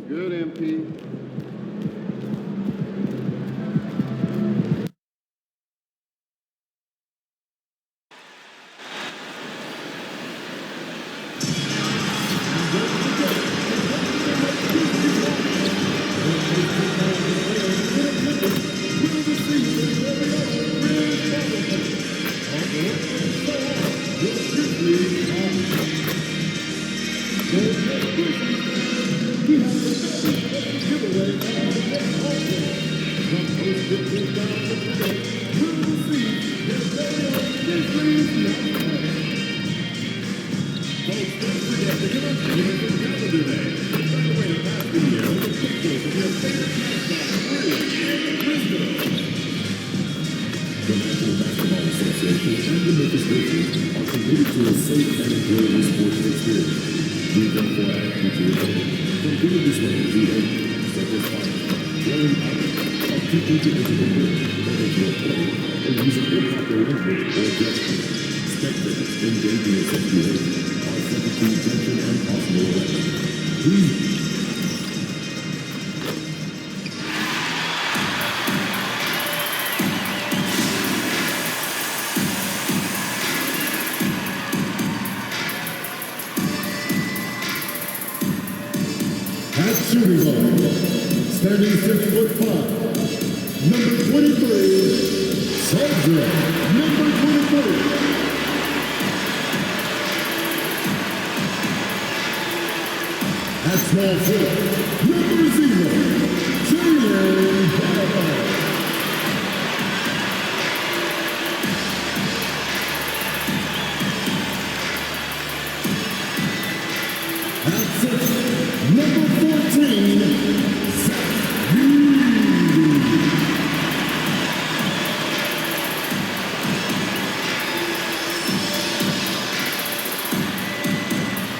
Good, MP. Shooting guard, standing 6'5", number 23, Soldier, number 23. At small forward, number 0, Jalen Bauer. At 6, number 14,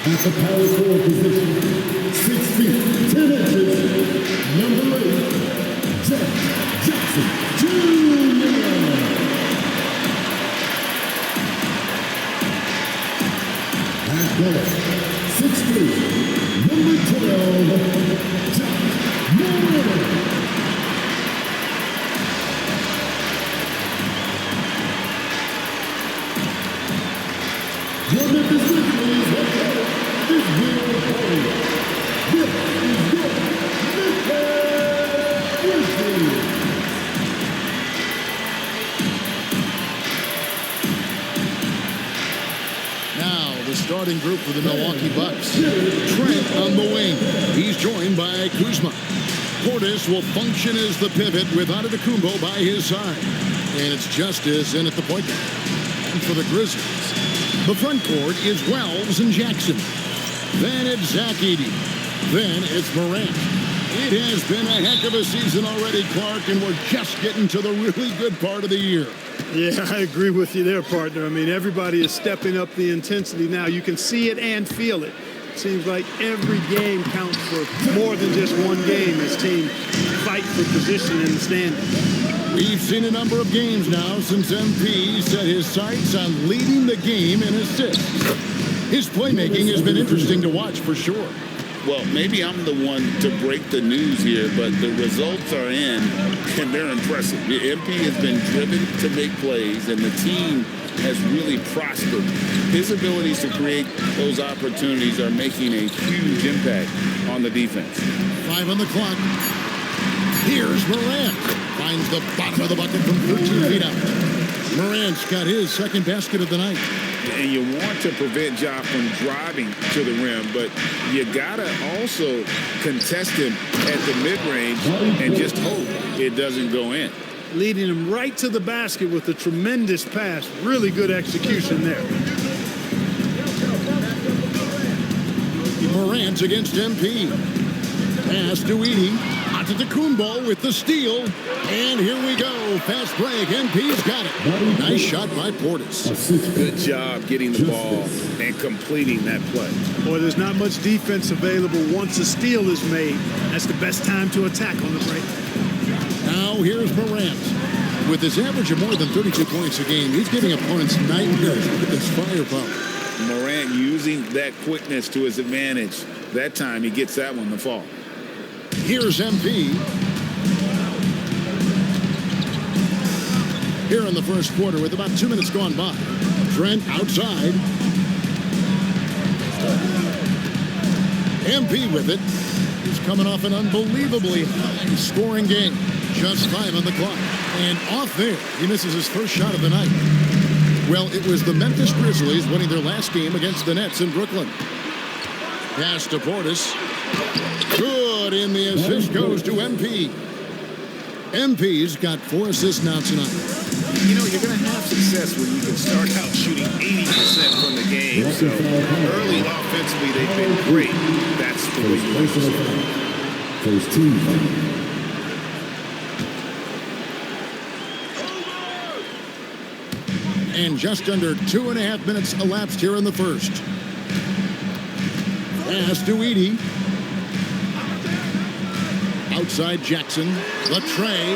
at the power forward position, 6 feet, 10 inches, number 8, Jack Jackson Jr. At guard, 6 feet, number 12, Jack Moreno. Your Memphis Grizzlies is Will Hurley. This is your Memphis Grizzlies. Now the starting group for the Milwaukee Bucks. Trent on the wing. He's joined by Kuzma. Portis will function as the pivot with Antetokounmpo by his side. And it's Justice in at the point guard. And for the Grizzlies, the front court is Wells and Jackson. Then it's Zach Edey. Then it's Morant. It has been a heck of a season already, Clark, and we're just getting to the really good part of the year. Yeah, I agree with you there, partner. I mean, everybody is stepping up the intensity now. You can see it and feel it. Seems like every game counts for more than just one game as teams fight for position in the standings. We've seen a number of games now since MP set his sights on leading the game in assists. His playmaking has been interesting to watch for sure. Well, maybe I'm the one to break the news here, but the results are in, and they're impressive. The MP has been driven to make plays, and the team has really prospered. His abilities to create those opportunities are making a huge impact on the defense. 5 on the clock. Here's Morant. Finds the bottom of the bucket from 13 feet out. Morant's got his second basket of the night. And you want to prevent Ja from driving to the rim, but you gotta also contest him at the mid-range and just hope it doesn't go in. Leading him right to the basket with a tremendous pass. Really good execution there. Morant against MP. Pass to Edey. Antetokounmpo with the steal. And here we go. Fast break. MP's got it. Nice shot by Portis. Good job getting the ball and completing that play. Boy, there's not much defense available once a steal is made. That's the best time to attack on the break. Now here's Morant. With his average of more than 32 points a game, he's giving opponents nightmares with his firepower. Morant using that quickness to his advantage. That time he gets that one to fall. Here's MP. Here in the first quarter with about 2 minutes gone by. Trent outside. MP with it. He's coming off an unbelievably high-scoring game. Just 5 on the clock. And off there, he misses his first shot of the night. Well, it was the Memphis Grizzlies winning their last game against the Nets in Brooklyn. Pass to Portis. Good, and the assist goes to MP. MP's got 4 assists now tonight. You know, you're going to have success when you can start out shooting 80% from the game. So early offensively, they've been great. That's the way you want to see it. First team. And just under 2.5 minutes elapsed here in the first. Pass to Edey. Outside Jackson. The tray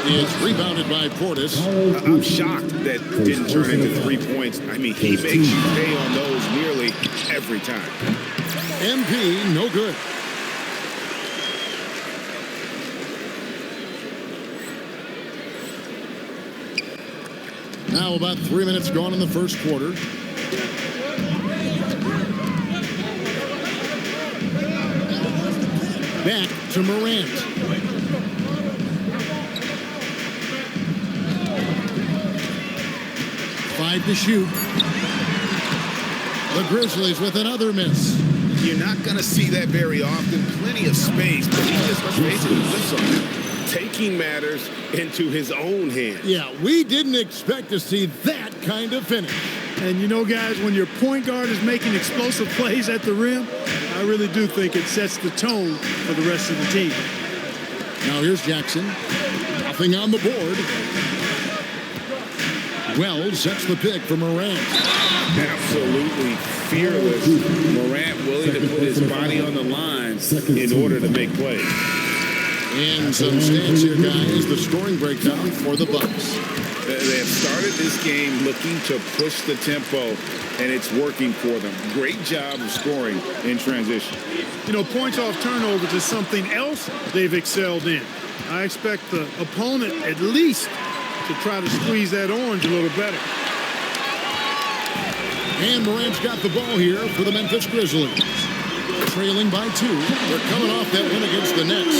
is rebounded by Portis. I'm shocked that didn't turn into 3 points. I mean, he makes you pay on those nearly every time. MP, no good. Now about 3 minutes gone in the first quarter. Back to Morant. Five to shoot. The Grizzlies with another miss. You're not going to see that very often. Plenty of space, but he just basically flips on it. Taking matters into his own hands. Yeah, we didn't expect to see that kind of finish. And you know, guys, when your point guard is making explosive plays at the rim, I really do think it sets the tone for the rest of the team. Now here's Jackson. Nothing on the board. Wells sets the pick for Morant. Absolutely fearless. Morant willing to put his body on the line in order to make plays. And some stats here, guys. The scoring breakdown for the Bucks. They have started this game looking to push the tempo, and it's working for them. Great job of scoring in transition. You know, points off turnovers is something else they've excelled in. I expect the opponent at least to try to squeeze that orange a little better. And Morant's got the ball here for the Memphis Grizzlies. Trailing by 2. They're coming off that win against the Nets.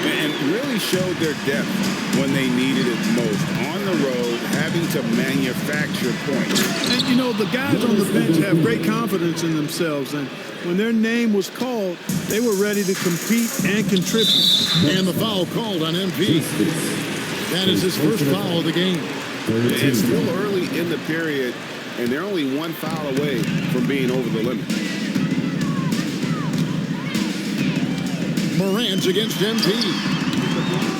And really showed their depth when they needed it most. On the road, having to manufacture points. And, you know, the guys on the bench have great confidence in themselves. And when their name was called, they were ready to compete and contribute. And the foul called on MP. That is his first foul of the game. It's still early in the period, and they're only 1 foul away from being over the limit. Morant against MP.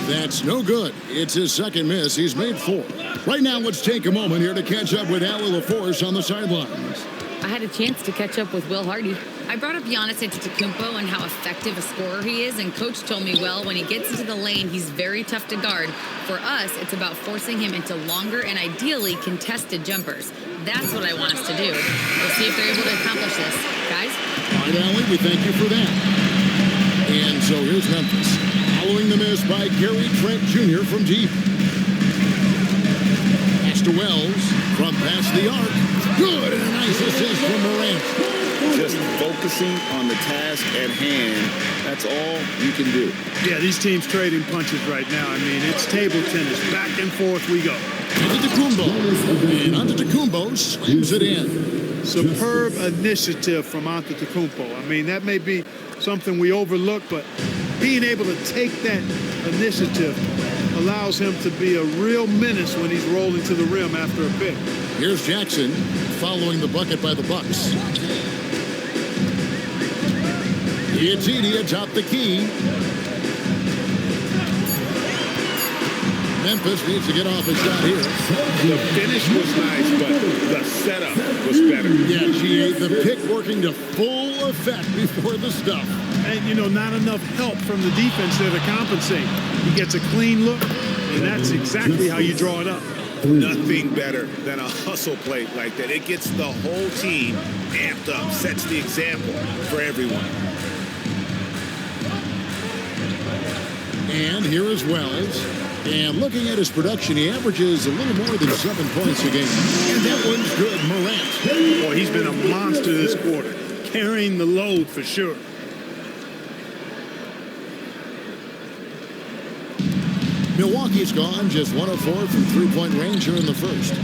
That's no good. It's his second miss. He's made 4. Right now, let's take a moment here to catch up with Allie LaForce on the sidelines. I had a chance to catch up with Will Hardy. I brought up Giannis Antetokounmpo and how effective a scorer he is, and Coach told me, well, when he gets into the lane, he's very tough to guard. For us, it's about forcing him into longer and ideally contested jumpers. That's what I want us to do. We'll see if they're able to accomplish this. Guys? All right, Allie, we thank you for that. And so here's Memphis. Following the miss by Gary Trent Jr. from deep. Pass to Wells from past the arc. Good, and a nice assist from Morant. Just focusing on the task at hand, that's all you can do. Yeah, these teams trading punches right now. I mean, it's table tennis. Back and forth we go. Antetokounmpo. And Antetokounmpo slams it in. Superb initiative from Antetokounmpo. I mean, that may be something we overlook, but being able to take that initiative allows him to be a real menace when he's rolling to the rim after a pick. Here's Jackson following the bucket by the Bucks. It's Edey atop the key. Memphis needs to get off a shot here. The finish was nice, but the setup was better. Yeah, GA, the pick working to full effect before the stuff. And, you know, not enough help from the defense there to compensate. He gets a clean look, And that's exactly how you draw it up. Nothing better than a hustle play like that. It gets the whole team amped up, sets the example for everyone. And here is Wells. And looking at his production, he averages a little more than 7 points a game. And that one's good. Morant. Boy, he's been a monster this quarter, carrying the load for sure. Milwaukee's gone just 1 of 4 from three-point range here in the first.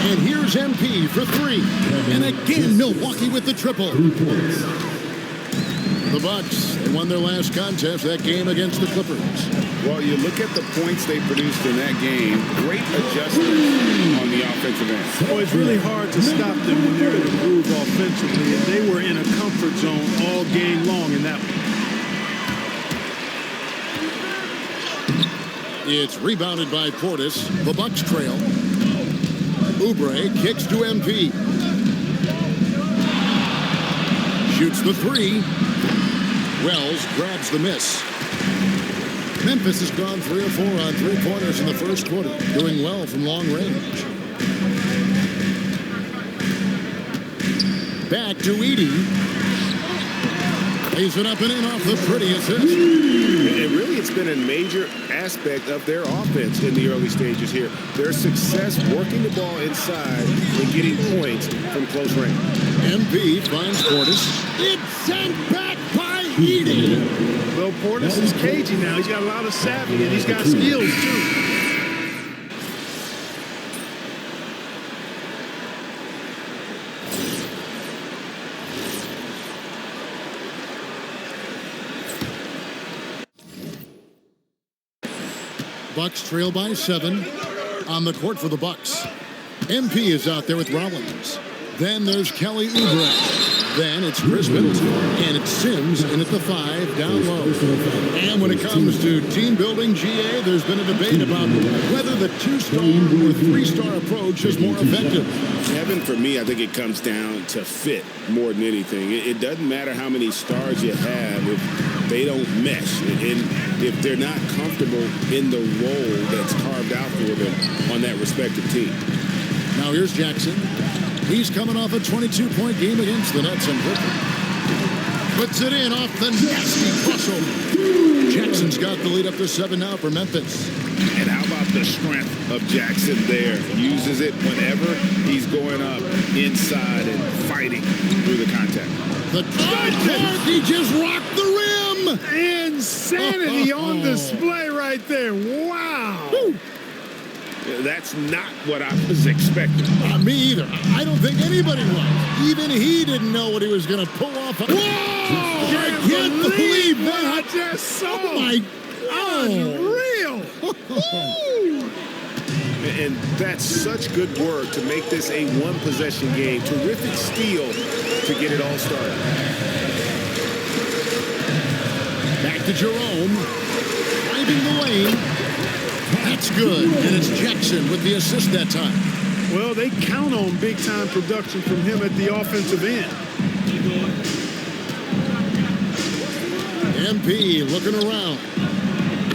And here's MP for 3. And again, Milwaukee with the triple. The Bucks, they won their last contest, that game against the Clippers. Well, you look at the points they produced in that game. Great adjustment on the offensive end. Well, it's really hard to stop them when they're in a groove offensively, and they were in a comfort zone all game long in that one. It's rebounded by Portis. The Bucks trail. Oubre kicks to MP. Shoots the 3. Wells grabs the miss. Memphis has gone 3 of 4 on three-pointers in the first quarter, doing well from long range. Back to Edey. Lays it up and in off the pretty assist. And really, it's been a major aspect of their offense in the early stages here. Their success working the ball inside and getting points from close range. MP finds Portis. It's sent back by Edey. Well, Portis is cagey now. He's got a lot of savvy, and he's got skills, too. Bucks trail by 7 on the court for the Bucks. MP is out there with Rollins. Then there's Kelly Oubre. Then it's Chris Middleton. And it's Sims in at the 5 down low. And when it comes to team building, GA, there's been a debate about whether the 2-star or 3-star approach is more effective. Kevin, for me, I think it comes down to fit more than anything. It doesn't matter how many stars you have if they don't mesh. And if they're not comfortable in the role that's carved out for them on that respective team. Now here's Jackson. He's coming off a 22-point game against the Nets in Brooklyn. Puts it in off the nasty hustle. Jackson's got the lead up to 7 now for Memphis. And how about the strength of Jackson there? Uses it whenever he's going up inside and fighting through the contact. The drive, he just rocked the rim. Insanity on display right there. Wow. Woo. That's not what I was expecting. Me either. I don't think anybody was. Even he didn't know what he was going to pull off. Whoa! I can't believe what I that. just saw. Oh, my God. Unreal. And that's such good work to make this a one-possession game. Terrific steal to get it all started. Back to Jerome. Driving the lane. That's good. And it's Jackson with the assist that time. Well, they count on big-time production from him at the offensive end. MP looking around.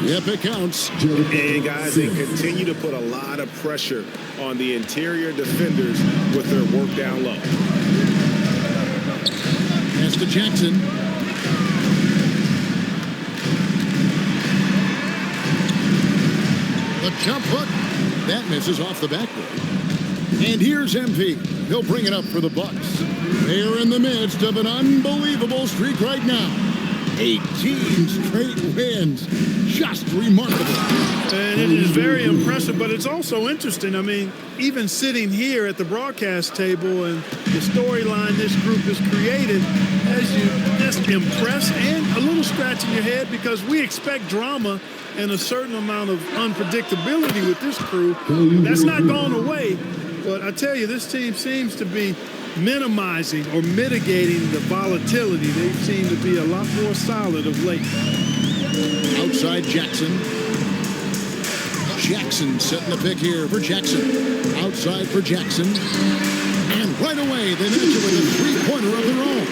Yep, it counts. And guys, they continue to put a lot of pressure on the interior defenders with their work down low. Pass to Jackson. The jump hook. That misses off the backboard. And here's MP. He'll bring it up for the Bucks. They're in the midst of an unbelievable streak right now. 18 straight wins. Just remarkable. And it is very impressive, but it's also interesting. I mean, even sitting here at the broadcast table and the storyline this group has created has you just impressed and a little scratch in your head because we expect drama and a certain amount of unpredictability with this crew. That's not gone away. But I tell you, this team seems to be minimizing or mitigating the volatility. They seem to be a lot more solid of late. Outside Jackson. Jackson setting the pick here for Jackson. Outside for Jackson. And right away, they match it with a three-pointer of their own.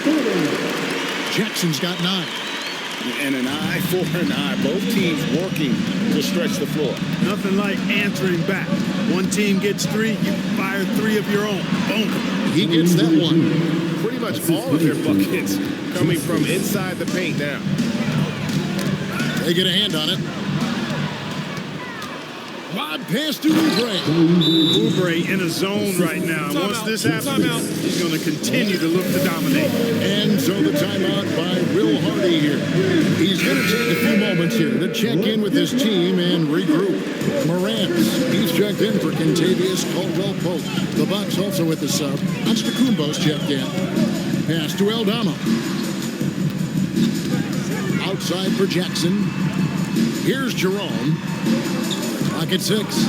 Jackson's got 9. And an eye for an eye. Both teams working to stretch the floor. Nothing like answering back. One team gets 3, you fire 3 of your own. Boom. He gets that one. Pretty much all of their buckets coming from inside the paint now. They get a hand on it. Lob pass to Oubre. Oubre in a zone right now. And once this happens, he's going to continue to look to dominate. And so the timeout by Will Hardy here. He's going to take a few moments here to check in with his team and regroup. Morant, he's checked in for Kentavious Caldwell-Pope. The Bucks also with the sub. Antetokounmpo's checked in. Pass to Aldama. Outside for Jackson. Here's Jerome. Clock at 6.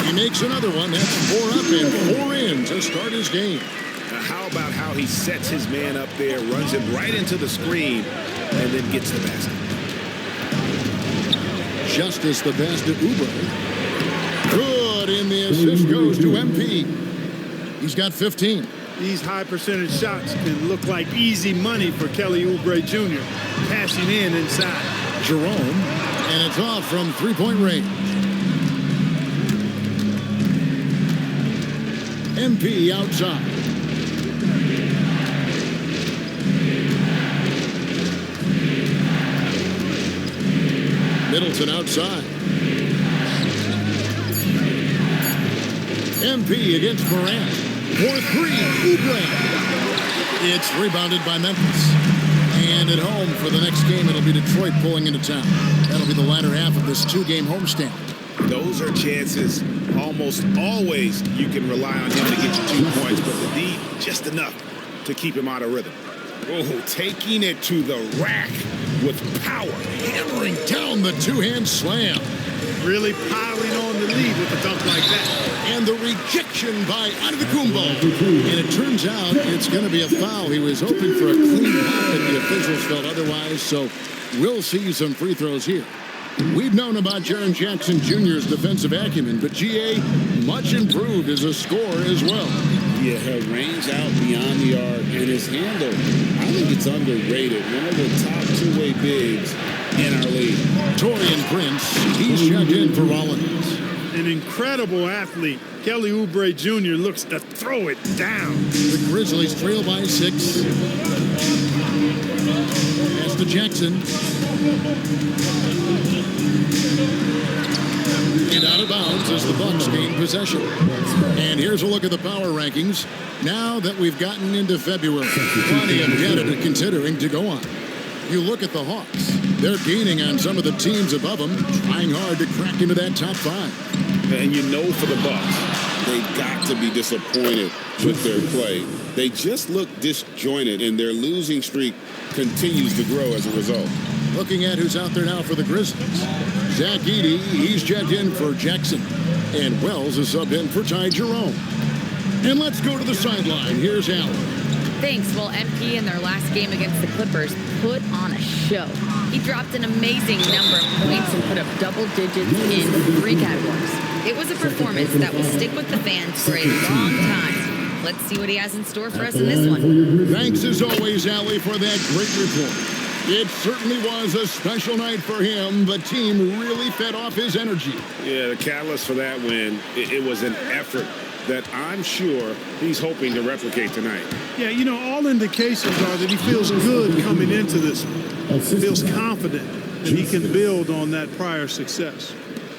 He makes another one. That's 4 up and 4 in to start his game. Now how about how he sets his man up there, runs him right into the screen, and then gets the basket. Justice the pass to Oubre. Good, and the assist goes to MP. He's got 15. These high percentage shots can look like easy money for Kelly Oubre Jr. Passing in inside. Jerome, and it's off from three-point range. MP outside. Middleton outside. MP against Morant. For 3, Oubre. It's rebounded by Memphis. And at home for the next game, it'll be Detroit pulling into town. That'll be the latter half of this 2-game homestand. Those are chances. Almost always you can rely on him to get you 2 points, but the D just enough to keep him out of rhythm. Oh, taking it to the rack with power. Hammering down the two-hand slam. Really piling on the lead with a dunk like that. And the rejection by Antetokounmpo. And it turns out it's going to be a foul. He was hoping for a clean hop, and the officials felt otherwise, so we'll see some free throws here. We've known about Jaren Jackson Jr.'s defensive acumen, but GA much improved as a scorer as well. Yeah, her range out beyond the arc and his handle, I think it's underrated. One of the top two-way bigs in our league. Torian Prince, he's checked in for Rollins. An incredible athlete. Kelly Oubre Jr. looks to throw it down. The Grizzlies trail by 6. Pass to Jackson. And out of bounds as the Bucks gain possession. And here's a look at the power rankings. Now that we've gotten into February, plenty of data to considering to go on. You look at the Hawks. They're gaining on some of the teams above them, trying hard to crack into that top 5. And you know for the Bucks, they got to be disappointed with their play. They just look disjointed, and their losing streak continues to grow as a result. Looking at who's out there now for the Grizzlies. Zach Edey, he's checked in for Jackson. And Wells is subbed in for Ty Jerome. And let's go to the sideline. Here's Allen. Thanks. Well, MP in their last game against the Clippers put on a show. He dropped an amazing number of points and put up double digits in 3 categories. It was a performance that will stick with the fans for a long time. Let's see what he has in store for us in this one. Thanks as always, Allie, for that great report. It certainly was a special night for him. The team really fed off his energy. Yeah, the catalyst for that win, it was an effort that I'm sure he's hoping to replicate tonight. Yeah, you know, all indications are that he feels good coming into this one. Feels confident that he can build on that prior success.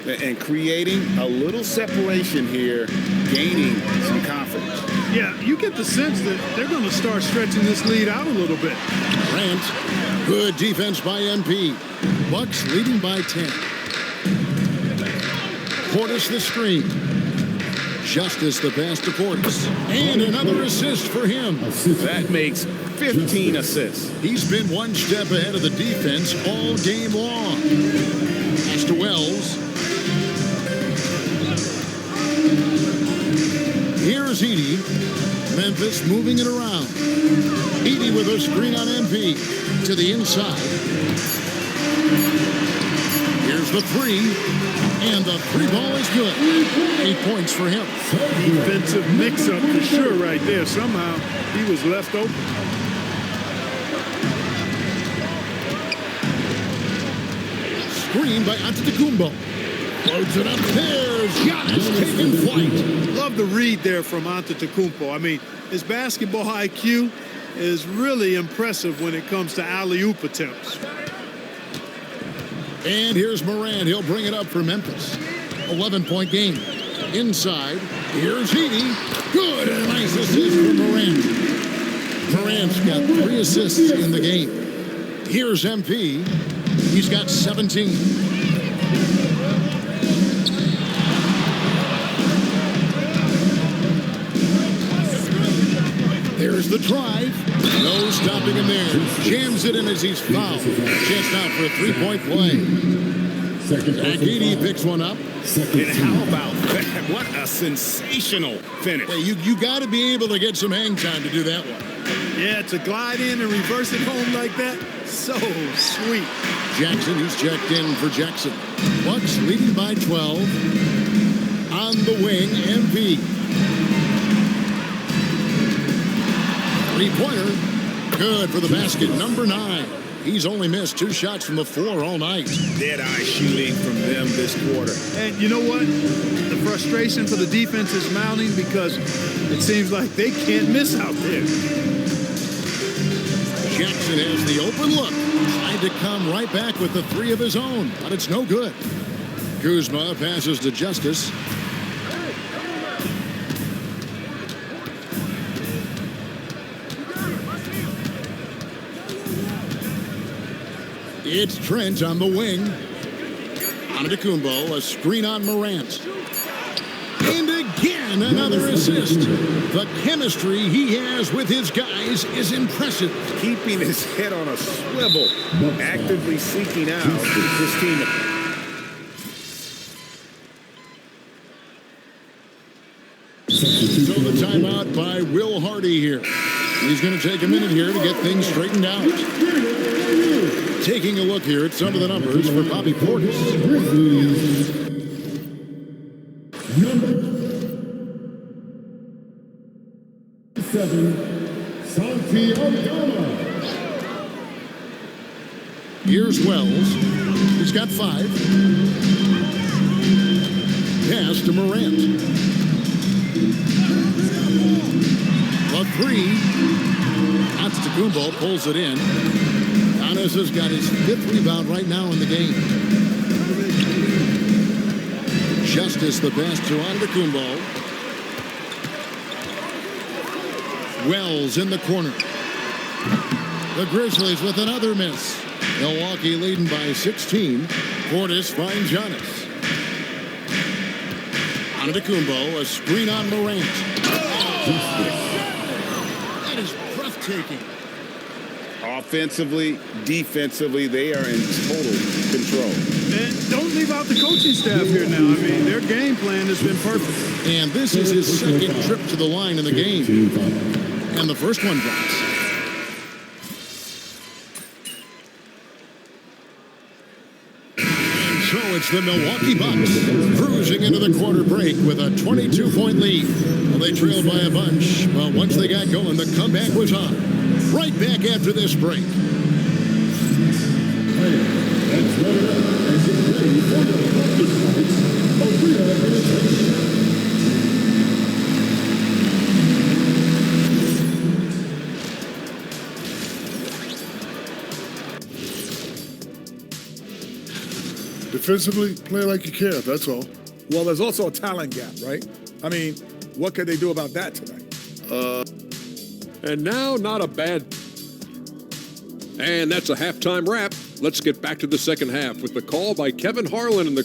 And creating a little separation here, gaining some confidence. Yeah, you get the sense that they're going to start stretching this lead out a little bit. Grant, good defense by MP. Bucks leading by 10. Portis the screen. Justice the pass to Portis. And another assist for him. That makes 15 assists. He's been one step ahead of the defense all game long. Pass to Wells. Here's Edey. Memphis moving it around. Edey with a screen on MP. To the inside. Here's Here's the three, and the three ball is good. 8 points for him. Defensive mix-up for sure right there. Somehow he was left open. Screen by Antetokounmpo. Floats it up. There's Giannis taking flight. Love the read there from Antetokounmpo. I mean, his basketball IQ is really impressive when it comes to alley-oop attempts. And here's Morant. He'll bring it up for Memphis. 11-point game. Inside. Here's Heaney. Good. And a nice assist from Morant. Morant's got 3 assists in the game. Here's MP. He's got 17. There's the drive. No stopping him there. Jams it in as he's fouled. Chance out for a 3-point play. Agidi picks one up. And how about that? What a sensational finish. Hey, you got to be able to get some hang time to do that one. Yeah, to glide in and reverse it home like that, so sweet. Jackson, he's checked in for Jackson. Bucks leading by 12. On the wing, MP. Three-pointer. Good for the basket. Number 9. He's only missed 2 shots from the floor all night. Dead-eye shooting from them this quarter. And you know what? The frustration for the defense is mounting because it seems like they can't miss out there. Jackson has the open look. Tried to come right back with the 3 of his own, but it's no good. Kuzma passes to Justice. It's Trent on the wing. Antetokounmpo, a screen on Morant. And again, another assist. The chemistry he has with his guys is impressive. Keeping his head on a swivel, actively seeking out his team. So the timeout by Will Hardy here. He's going to take a minute here to get things straightened out. Taking a look here at some of the numbers for Bobby Portis. Number 7, Santi Aldama. Here's Wells. He's got 5. Pass to Morant. The 3. Antetokounmpo pulls it in. Giannis has got his 5th rebound right now in the game. Justice the pass to Antetokounmpo. Wells in the corner. The Grizzlies with another miss. Milwaukee leading by 16. Portis finds Giannis. Antetokounmpo, a screen on Morant. That is breathtaking. Offensively, defensively, they are in total control. And don't leave out the coaching staff here now. I mean, their game plan has been perfect. And this is his 2nd trip to the line in the game. And the first one drops. And so it's the Milwaukee Bucks cruising into the quarter break with a 22-point lead. Well, they trailed by a bunch. Well, once they got going, the comeback was on. Right back after this break. Defensively, play like you care, that's all. Well, there's also a talent gap, right? I mean, what could they do about that tonight? And now, not a bad... And that's a halftime wrap. Let's get back to the second half with the call by Kevin Harlan and the...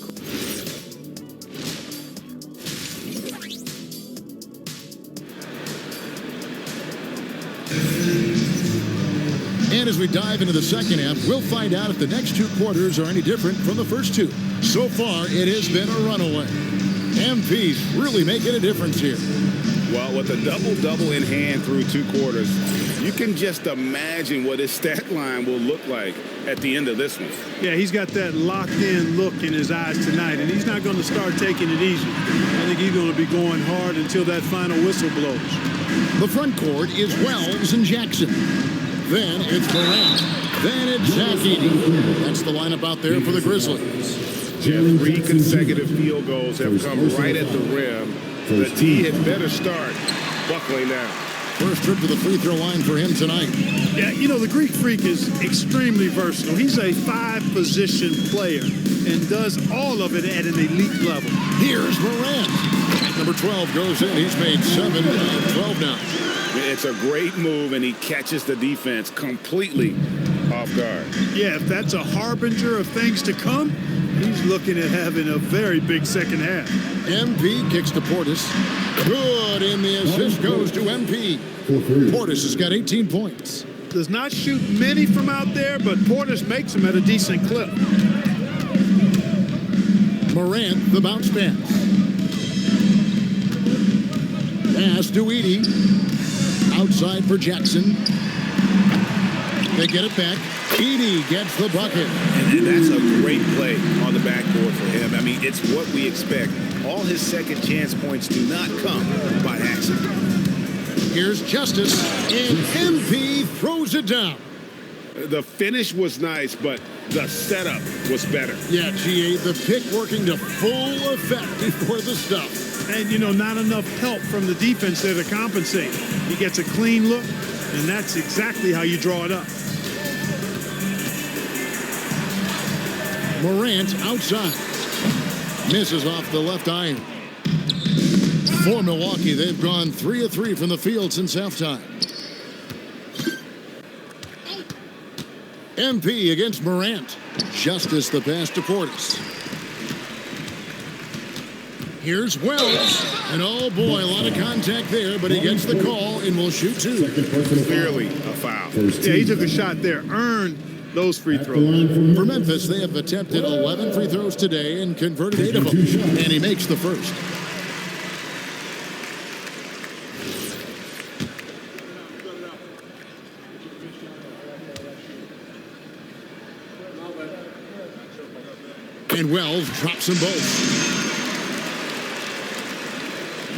And as we dive into the second half, we'll find out if the next 2 quarters are any different from the first 2. So far, it has been a runaway. MP's really making a difference here. Well, with a double-double in hand through 2 quarters, You can just imagine what his stat line will look like at the end of this one. Yeah, he's got that locked-in look in his eyes tonight, and he's not going to start taking it easy. I think he's going to be going hard until that final whistle blows. The front court is Wells and Jackson. Then it's Morant. Then it's Zach Edey. That's the lineup out there for the Grizzlies. Jeff, 3 consecutive field goals have come right at the rim. The D had better start buckling down. First trip to the free throw line for him tonight. Yeah, you know, the Greek Freak is extremely versatile. He's a 5-position player and does all of it at an elite level. Here's Morant. Number 12 goes in. He's made 7 out of 12 now. It's a great move, and he catches the defense completely off guard. Yeah, if that's a harbinger of things to come, he's looking at having a very big second half. MP kicks to Portis. Good, and the assist goes to MP. Portis has got 18 points. Does not shoot many from out there, but Portis makes them at a decent clip. Morant, the bounce pass. Pass to Edey. Outside for Jackson. They get it back. Edey gets the bucket. And that's a great play on the backboard for him. I mean, it's what we expect. All his second chance points do not come by accident. Here's Justice, and MP throws it down. The finish was nice, but the setup was better. Yeah, GA, the pick working to full effect before the stuff. And, you know, not enough help from the defense there to compensate. He gets a clean look, and that's exactly how you draw it up. Morant outside. Misses off the left iron. For Milwaukee, they've gone 3 of 3 from the field since halftime. MP against Morant. Justice the pass to Portis. Here's Wells. And oh boy, a lot of contact there, but he gets the call and will shoot 2. Clearly a foul. Yeah, he took a shot there. Earned those free throws. For Memphis, they have attempted 11 free throws today and converted 8 of them. And he makes the first. And Wells drops them both.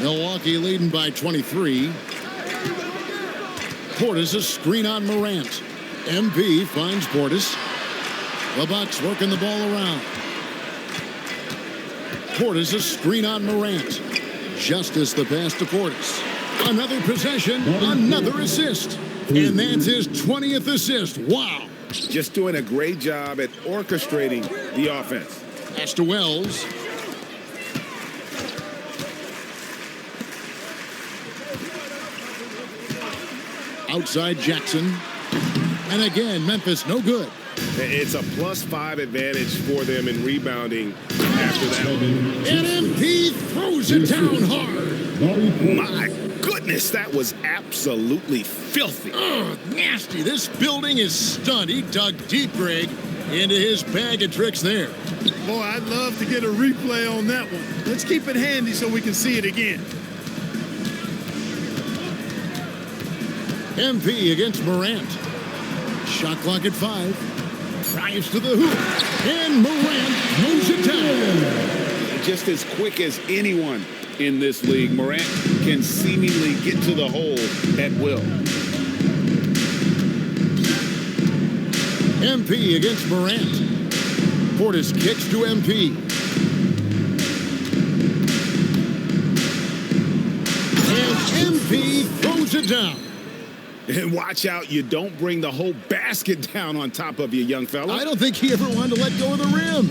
Milwaukee leading by 23. Portis a screen on Morant. MP finds Portis. The Bucks working the ball around. Portis a screen on Morant. Justice the pass to Portis. Another possession, another assist. And that's his 20th assist. Wow. Just doing a great job at orchestrating the offense. Pass to Wells. Outside Jackson. And again, Memphis no good. It's a +5 advantage for them in rebounding after that. And MP throws it down hard. My goodness, that was absolutely filthy. Oh, nasty. This building is stunned. He dug deep, Greg, into his bag of tricks there. Boy, I'd love to get a replay on that one. Let's keep it handy so we can see it again. MP against Morant. Shot clock at 5. Drives to the hoop. And Morant moves it down. Just as quick as anyone in this league, Morant can seemingly get to the hole at will. MP against Morant. Portis kicks to MP. And MP throws it down. And watch out, you don't bring the whole basket down on top of you, young fella. I don't think he ever wanted to let go of the rim.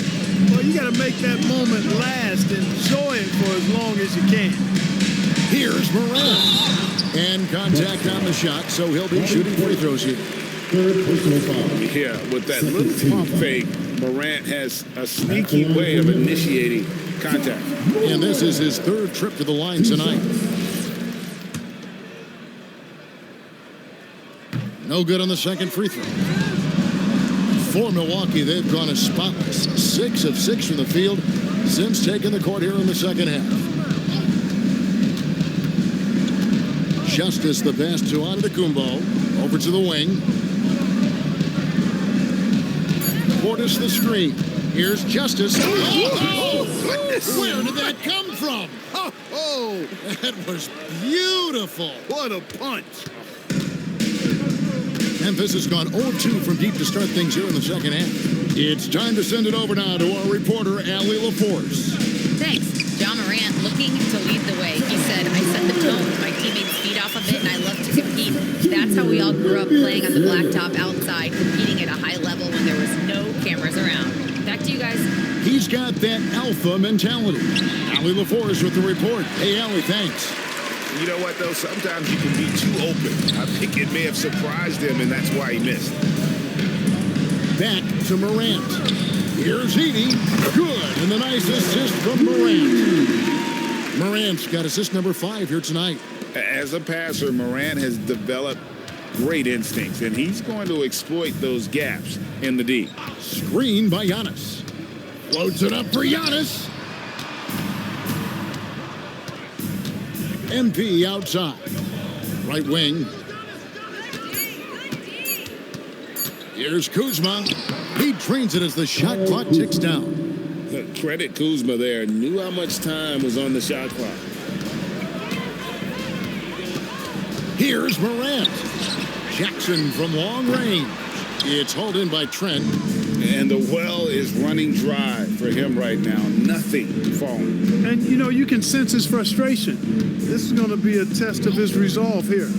Well, you got to make that moment last. Enjoy it for as long as you can. Here's Morant. And contact on the shot, so he'll be shooting free throws here. Yeah, with that little pump fake, Morant has a sneaky way of initiating contact. And this is his 3rd trip to the line tonight. No good on the second free throw. For Milwaukee, they've gone a spotless 6 of 6 from the field since taking the court here in the second half. Justice the pass to Antetokounmpo. over to the wing. Portis the screen. Here's Justice. Oh, where did that come from? Oh, that was beautiful. What a punch. Memphis has gone 0-2 from deep to start things here in the second half. It's time to send it over now to our reporter, Allie LaForce. Thanks. John Morant looking to lead the way. He said, I set the tone. My teammates feed off of it, and I love to compete. That's how we all grew up, playing on the blacktop outside, competing at a high level when there was no cameras around. Back to you guys. He's got that alpha mentality. Allie LaForce with the report. Hey, Allie, thanks. You know what, though? Sometimes you can be too open. I think it may have surprised him, and that's why he missed. Back to Morant. Here's Edie. Good. And the nice assist from Morant. Morant's got assist number 5 here tonight. As a passer, Morant has developed great instincts, and he's going to exploit those gaps in the D. Screen by Giannis. Floats it up for Giannis. MP outside. Right wing. Here's Kuzma. He trains it as the shot clock ticks down. Credit Kuzma there. Knew how much time was on the shot clock. Here's Morant. Jackson from long range. It's hauled in by Trent. And the well is running dry for him right now. Nothing falling. And, you know, you can sense his frustration. This is going to be a test of his resolve here.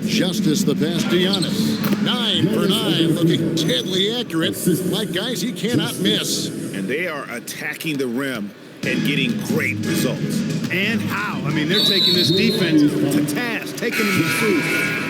Justice the pass to Giannis. 9 for 9, looking deadly accurate. Like guys he cannot miss. And they are attacking the rim and getting great results. And how? I mean, they're taking this defense to task, taking them to food.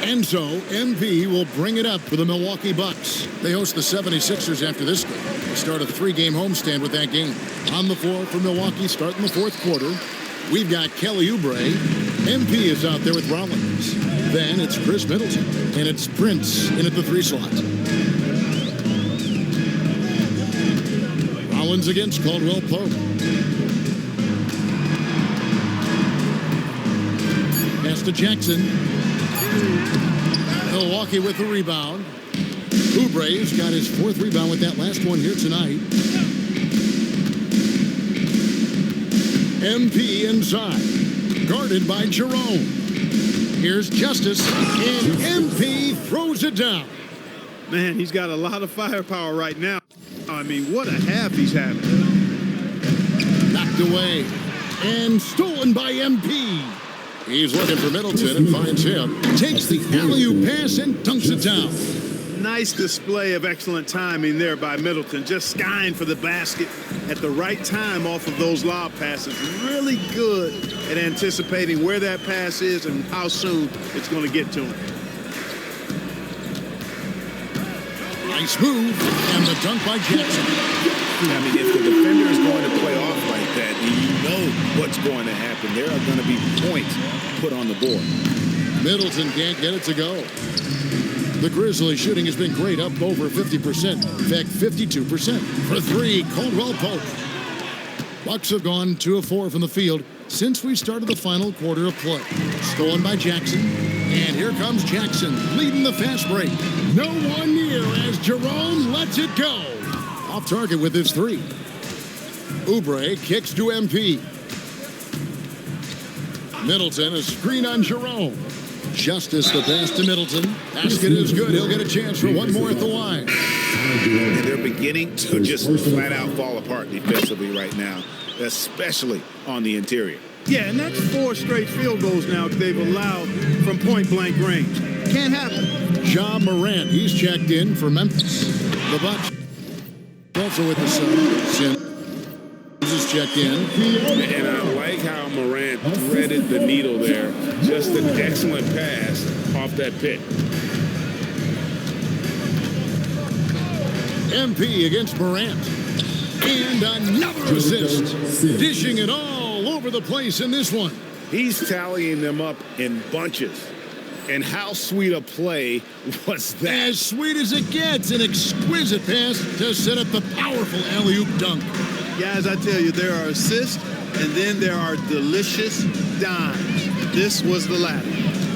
And so, MP will bring it up for the Milwaukee Bucks. They host the 76ers after this game. They start a 3-game homestand with that game. On the floor for Milwaukee starting the 4th quarter, we've got Kelly Oubre. MP is out there with Rollins. Then it's Chris Middleton. And it's Prince in at the 3 slot. Rollins against Caldwell Pope. Pass to Jackson. Milwaukee with the rebound. Oubre's got his 4th rebound with that last one here tonight. MP inside. Guarded by Jerome. Here's Justice. And MP throws it down. Man, he's got a lot of firepower right now. I mean, what a half he's having. Knocked away. And stolen by MP. He's looking for Middleton and finds him. Takes the alley-oop pass and dunks it down. Nice display of excellent timing there by Middleton. Just skying for the basket at the right time off of those lob passes. Really good at anticipating where that pass is and how soon it's going to get to him. Nice move. And the dunk by Jackson. I mean, if the defender is going to play off like that, you know what's going to happen. There are going to be points put on the board. Middleton can't get it to go. The Grizzlies shooting has been great, up over 50%. In fact, 52%. For 3, Caldwell Pope. Bucks have gone 2 of 4 from the field since we started the final quarter of play. Stolen by Jackson. And here comes Jackson, leading the fast break. No one near as Jerome lets it go. Off target with his 3. Oubre kicks to MP. Middleton, a screen on Jerome. Justice the pass to Middleton. Basket is good. He'll get a chance for one more at the line. And they're beginning to just flat out fall apart defensively right now, especially on the interior. Yeah, and that's 4 straight field goals now they've allowed from point-blank range. Can't happen. John Morant, he's checked in for Memphis. The Bucks also with the Suns. Is checked in. And I like how Morant threaded the needle there. Just an excellent pass off that pick. MP against Morant. And another assist. Dishing it all over the place in this one. He's tallying them up in bunches. And how sweet a play was that? As sweet as it gets, an exquisite pass to set up the powerful alley-oop dunk. Guys, I tell you, there are assists, and then there are delicious dimes. This was the latter.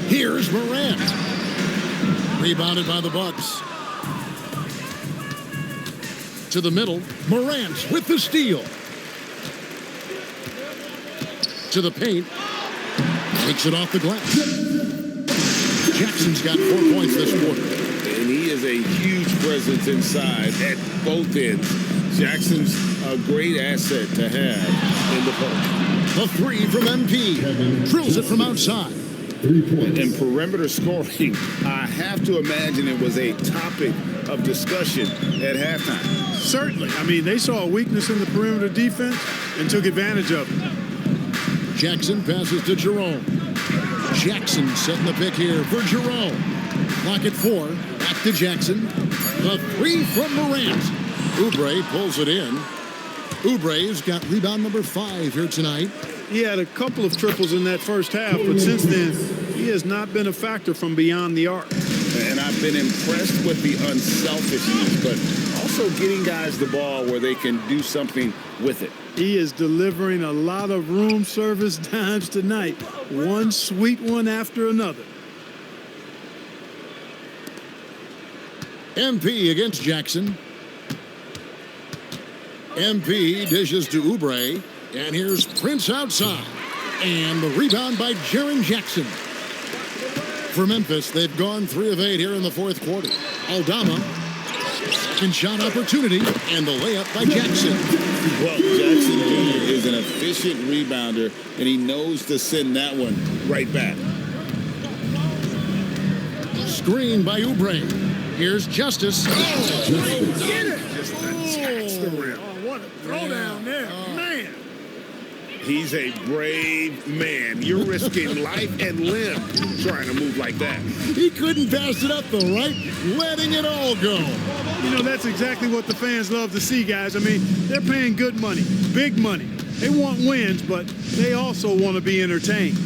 Here's Morant. Rebounded by the Bucks. To the middle, Morant with the steal. To the paint. Takes it off the glass. Jackson's got 4 points this quarter. And he is a huge presence inside at both ends. Jackson's a great asset to have in the post. A three from MP. Drills it from outside. And perimeter scoring, I have to imagine it was a topic of discussion at halftime. Certainly. I mean, they saw a weakness in the perimeter defense and took advantage of it. Jackson passes to Jerome. Jackson setting the pick here for Jerome. Clock at 4. Back to Jackson. The three from Morant. Oubre pulls it in. Oubre's got rebound number 5 here tonight. He had a couple of triples in that first half, but since then, he has not been a factor from beyond the arc. And I've been impressed with the unselfishness, but also getting guys the ball where they can do something with it. He is delivering a lot of room service dimes tonight. One sweet one after another. MP against Jackson. MP dishes to Oubre. And here's Prince outside. And the rebound by Jaren Jackson. For Memphis, they've gone 3 of 8 here in the fourth quarter. Aldama. Second shot opportunity. And the layup by Jackson. Well, Jackson Jr. is an efficient rebounder, and he knows to send that one right back. Screen by Oubre. Here's Justice. Get it! Just the rim. Oh, what a throwdown there. Man. He's a brave man. You're risking life and limb trying to move like that. He couldn't pass it up the right, letting it all go. You know, that's exactly what the fans love to see, guys. I mean, they're paying good money, big money. They want wins, but they also want to be entertained.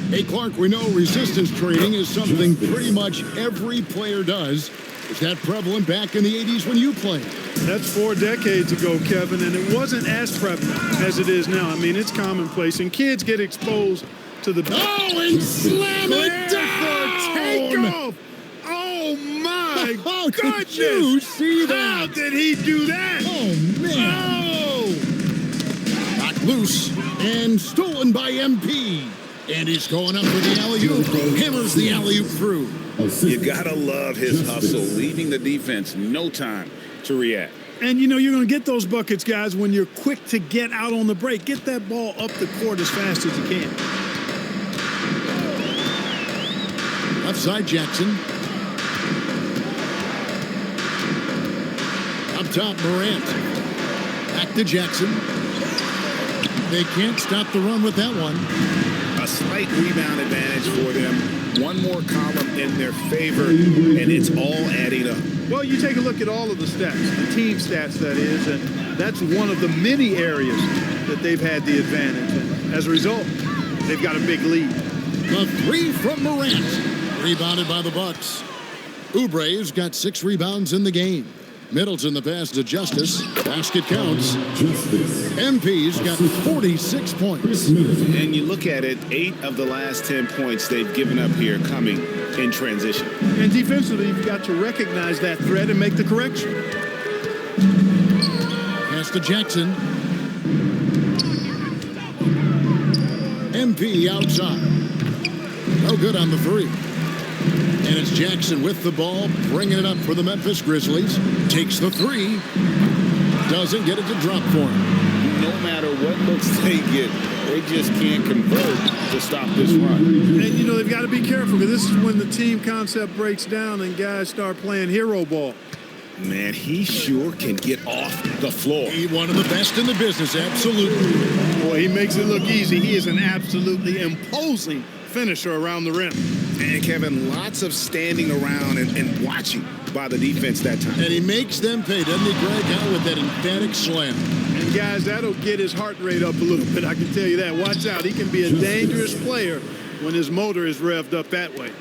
Hey, Clark, we know resistance training is something pretty much every player does. Is that prevalent back in the 80s when you played? That's 4 decades ago, Kevin, and it wasn't as prevalent as it is now. I mean, it's commonplace, and kids get exposed to the... Oh, and slam it down! Takeoff! Oh, my goodness! Did you see that? How did he do that? Oh, man! Oh! Knocked loose and stolen by MP. And he's going up for the alley-oop. Hammers the alley-oop through. You gotta love his hustle, leaving the defense no time to react. And, you know, you're going to get those buckets, guys, when you're quick to get out on the break. Get that ball up the court as fast as you can. Left side, Jackson. Up top, Morant. Back to Jackson. They can't stop the run with that one. A slight rebound advantage for them. One more column in their favor, and it's all adding up. Well, you take a look at all of the stats, the team stats, that is, and that's one of the many areas that they've had the advantage. And as a result, they've got a big lead. The three from Morant. Rebounded by the Bucks. Oubre's got 6 rebounds in the game. Middleton the pass to Justice. Basket counts. MP's got 46 points. And you look at it, 8 of the last 10 points they've given up here coming in transition. And defensively, you've got to recognize that threat and make the correction. Pass to Jackson. MP outside. No good on the 3. And it's Jackson with the ball, bringing it up for the Memphis Grizzlies. Takes the 3. Doesn't get it to drop for him. No matter what looks they get, they just can't convert to stop this run. And, you know, they've got to be careful, because this is when the team concept breaks down and guys start playing hero ball. Man, he sure can get off the floor. He's one of the best in the business, absolutely. Boy, he makes it look easy. He is an absolutely imposing finisher around the rim. And Kevin, lots of standing around and watching by the defense that time. And he makes them pay, doesn't he, Greg? Out with that emphatic slam. And And guys, that'll get his heart rate up a little bit, I can tell you that. Watch out, he can be a dangerous player when his motor is revved up that way.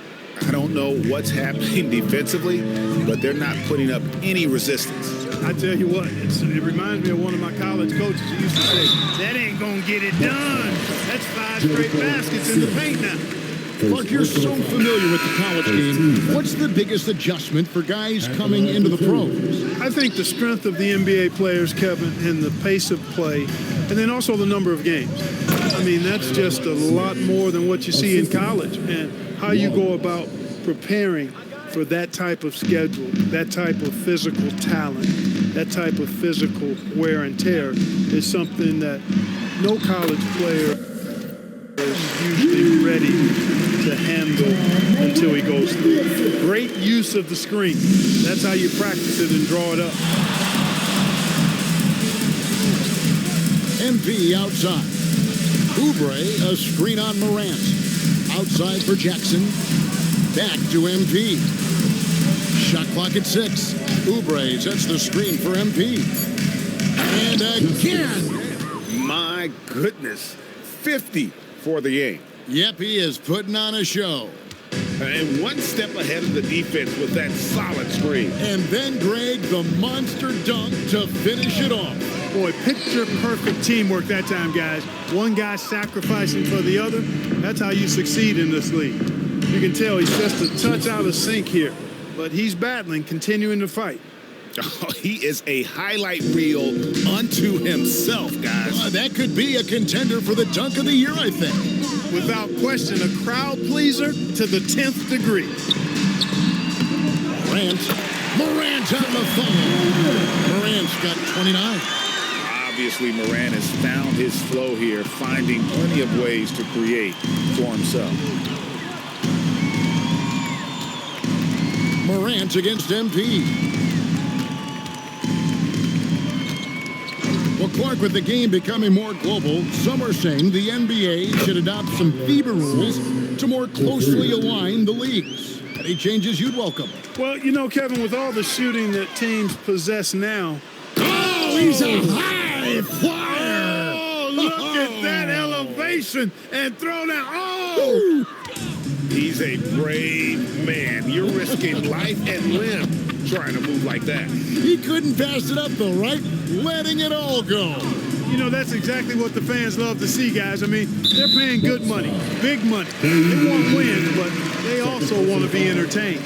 I don't know what's happening defensively, but they're not putting up any resistance. I tell you what, it reminds me of one of my college coaches who used to say, that ain't gonna get it done. That's 5 straight baskets in the paint now. Clark, you're so familiar with the college game. What's the biggest adjustment for guys coming into the pros? I think the strength of the NBA players, Kevin, and the pace of play, and then also the number of games. I mean, that's just a lot more than what you see in college. And how you go about preparing for that type of schedule, that type of physical talent, that type of physical wear and tear is something that no college player is usually ready to handle until he goes through. Great use of the screen. That's how you practice it and draw it up. MP outside. Oubre, a screen on Morant. Outside for Jackson. Back to MP. Shot clock at 6. Oubre sets the screen for MP. And again. My goodness. 50 for the game. Yep, he is putting on a show. And one step ahead of the defense with that solid screen. And then, Greg, the monster dunk to finish it off. Boy, picture-perfect teamwork that time, guys. One guy sacrificing for the other. That's how you succeed in this league. You can tell he's just a touch out of sync here. But he's battling, continuing to fight. Oh, he is a highlight reel unto himself, guys. That could be a contender for the dunk of the year, I think. Without question, a crowd pleaser to the 10th degree. Morant on the phone. Morant's got 29. Obviously, Morant has found his flow here, finding plenty of ways to create for himself. Morant against MP. Well, Clark, with the game becoming more global, some are saying the NBA should adopt some FIBA rules to more closely align the leagues. Any changes you'd welcome? Well, you know, Kevin, with all the shooting that teams possess now. Oh, he's a high flyer! Oh, look at that elevation and throw that. Oh! He's a brave man. You're risking life and limb trying to move like that. He couldn't pass it up, though, right? Letting it all go. You know, that's exactly what the fans love to see, guys. I mean, they're paying good money, big money. They want wins, but they also want to be entertained.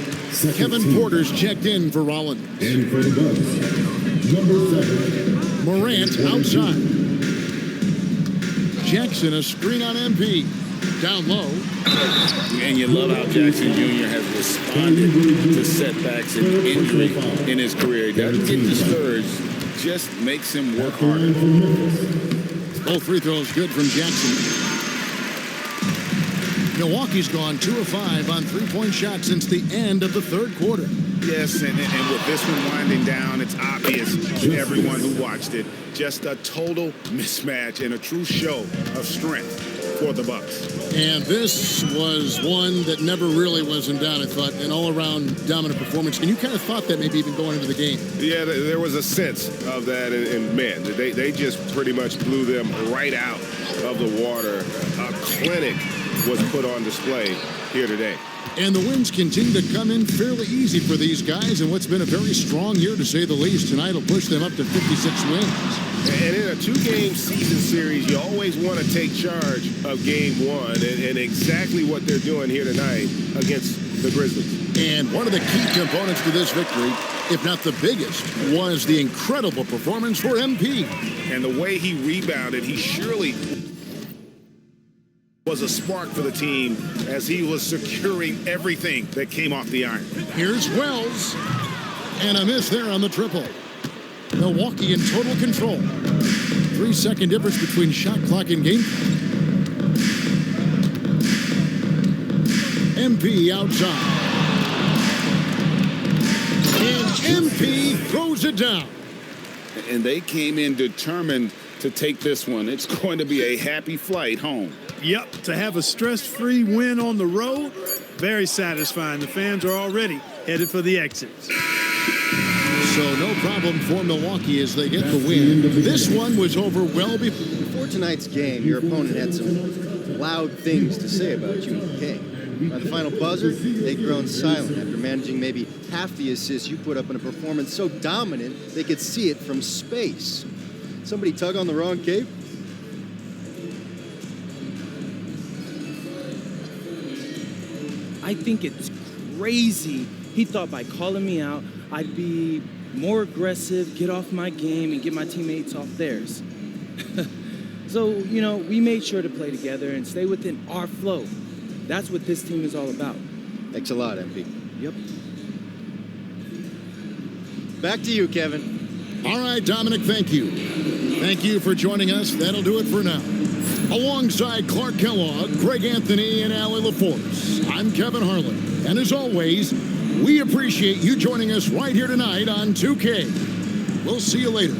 Kevin Porter's checked in for Rollins. And for the Bucks, number 7. Morant outside. Jackson, a screen on MP. Down low. And you love how Jackson Jr. has responded to setbacks and injury in his career. He doesn't get discouraged, just makes him work harder. Both free throws good from Jackson. Milwaukee's gone 2 of 5 on three-point shots since the end of the third quarter. Yes, and with this one winding down, it's obvious to everyone who watched it. Just a total mismatch and a true show of strength for the Bucks. And this was one that never really was in doubt, I thought, an all-around dominant performance. And you kind of thought that maybe even going into the game. Yeah, there was a sense of that, and man, they just pretty much blew them right out of the water. A clinic was put on display here today. And the wins continue to come in fairly easy for these guys, and what's been a very strong year, to say the least. Tonight will push them up to 56 wins. And in a 2-game season series, you always want to take charge of game 1, and exactly what they're doing here tonight against the Grizzlies. And one of the key components to this victory, if not the biggest, was the incredible performance for MP. And the way he rebounded, he surely was a spark for the team as he was securing everything that came off the iron. Here's Wells, and a miss there on the triple. Milwaukee in total control. 3-second difference between shot clock and game clock. MP outside. And MP throws it down. And they came in determined to take this one. It's going to be a happy flight home. Yep, to have a stress-free win on the road, very satisfying. The fans are already headed for the exits. So no problem for Milwaukee as they get the win. This one was over well before. Before tonight's game, your opponent had some loud things to say about you and King. By the final buzzer, they'd grown silent after managing maybe half the assists you put up in a performance so dominant they could see it from space. Somebody tug on the wrong cape? I think it's crazy. He thought by calling me out, I'd be more aggressive, get off my game, and get my teammates off theirs. So, you know, we made sure to play together and stay within our flow. That's what this team is all about. Thanks a lot, MP. Yep. Back to you, Kevin. All right, Dominic, thank you. Thank you for joining us. That'll do it for now. Alongside Clark Kellogg, Greg Anthony, and Allie LaForce, I'm Kevin Harlan. And as always, we appreciate you joining us right here tonight on 2K. We'll see you later.